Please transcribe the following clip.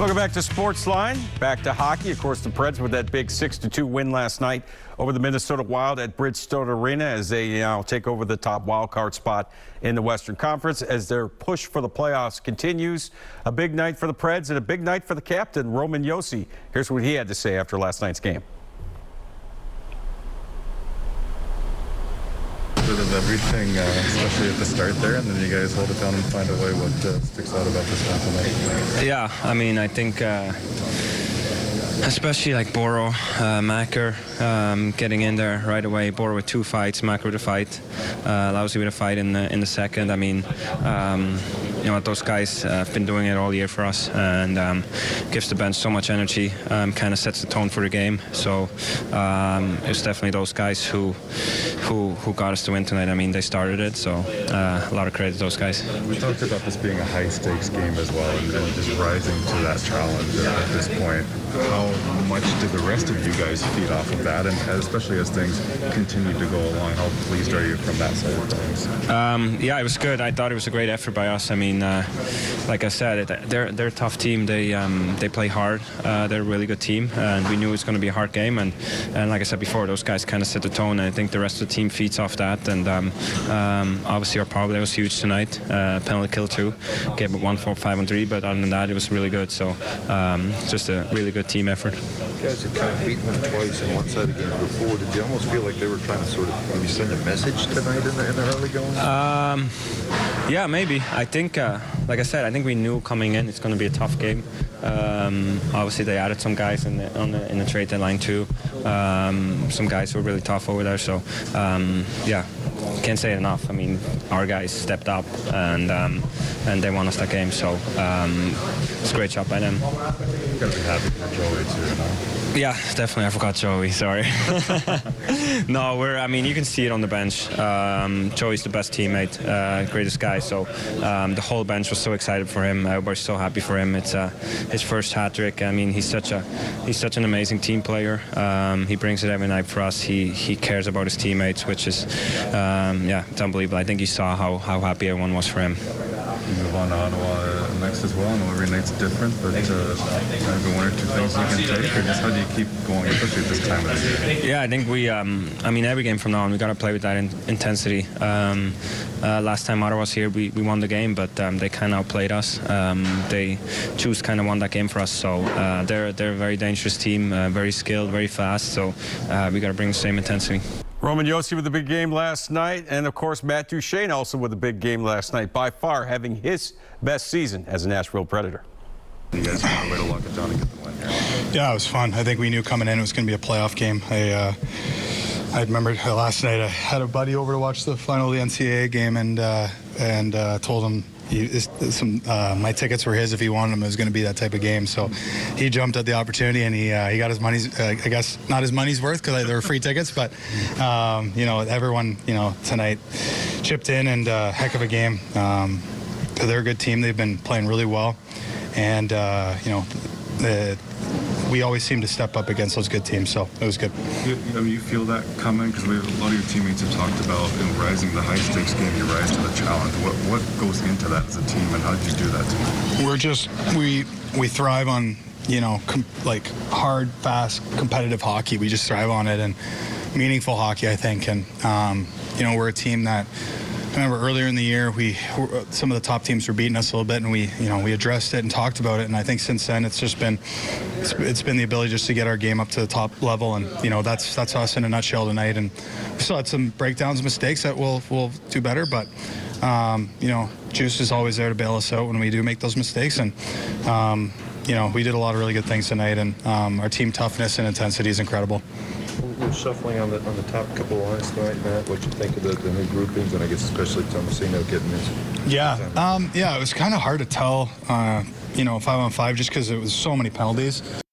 Welcome back to SportsLine. Back to hockey. Of course, the Preds with that big 6-2 win last night over the Minnesota Wild at Bridgestone Arena as they now take over the top wildcard spot in the Western Conference as their push for the playoffs continues. A big night for the Preds and a big night for the captain, Roman Josi. Here's what he had to say after last night's game. Bit of everything, especially at the start there, and then you guys hold it down and find a way. What sticks out about this one tonight? Yeah, I mean, I think especially like Boro, Macker getting in there right away. Boro with 2 fights, Macker with a fight, Lousy with a fight in the second. I mean, you know, those guys have been doing it all year for us, and gives the bench so much energy. Kind of sets the tone for the game. So it's definitely those guys who got us to win tonight. I mean, they started it, so a lot of credit to those guys. We talked about this being a high-stakes game as well, and just rising to that challenge at this point. How much did the rest of you guys feed off of that, and especially as things continue to go along, how pleased are you from that side of things? Yeah, it was good. I thought it was a great effort by us. I mean, like I said, they're a tough team. They play hard. They're a really good team, and we knew it was going to be a hard game. And like I said before, those guys kind of set the tone, and I think the rest of the team feeds off that. And obviously our power play was huge tonight. Penalty kill too. Gave it 1-4, 5-3, but other than that, it was really good. So just a really good team effort. You guys had kind of beaten them twice in one side of the game before. Did you almost feel like they were trying to sort of maybe send a message tonight in the early going? Yeah, maybe. I think, like I said, I think we knew coming in it's going to be a tough game. Obviously, they added some guys in the trade deadline too. Some guys who were really tough over there. So, yeah, can't say it enough. I mean, our guys stepped up and they won us that game. So it's a great job by them. You gotta be happy for Joey too, no? Yeah, definitely. I forgot Joey. Sorry. No, I mean, you can see it on the bench. Joey's the best teammate, greatest guy. So the whole bench was so excited for him. Everybody's so happy for him. It's his first hat trick. I mean, he's such an amazing team player. He brings it every night for us. He cares about his teammates, which is yeah, it's unbelievable. I think you saw how happy everyone was for him. You move on to Ottawa next as well. I know every night's different, but maybe 1 or 2 things you can take, or just how do you keep going, especially at this time of the year? Yeah, I think we, I mean, every game from now on, we got to play with that intensity. Last time Ottawa was here, we won the game, but they kind of outplayed us. They kind of won that game for us, so they're a very dangerous team, very skilled, very fast, so we got to bring the same intensity. Roman Josi with a big game last night, and of course Matt Duchene also with a big game last night, by far having his best season as a Nashville Predator. You guys found a way to lock it down and get the win here. Yeah, it was fun. I think we knew coming in it was going to be a playoff game. I remember last night I had a buddy over to watch the final of the NCAA game and told him my tickets were his if he wanted them. It was going to be that type of game. So he jumped at the opportunity and he got his money's, I guess not his money's worth because they were free tickets, but you know, everyone, you know, tonight chipped in and heck of a game. They're a good team. They've been playing really well, and you know, we always seem to step up against those good teams, so it was good. You feel that coming? Because a lot of your teammates have talked about in rising to the high-stakes game, you rise to the challenge. What goes into that as a team, and how did you do that tonight? We're just, we thrive on, you know, like hard, fast, competitive hockey. We just thrive on it, and meaningful hockey, I think. And, you know, we're a team that, I remember earlier in the year, some of the top teams were beating us a little bit, and we addressed it and talked about it. And I think since then, it's just been, it's been the ability just to get our game up to the top level, and you know, that's us in a nutshell tonight. And we still had some breakdowns, mistakes that we'll do better, but you know, Juice is always there to bail us out when we do make those mistakes. And you know, we did a lot of really good things tonight, and our team toughness and intensity is incredible. We're shuffling on the top couple of lines tonight, Matt. What you think of the new groupings, and I guess especially Tomasino getting into? Yeah, yeah, it was kind of hard to tell, you know, 5-on-5 just because it was so many penalties.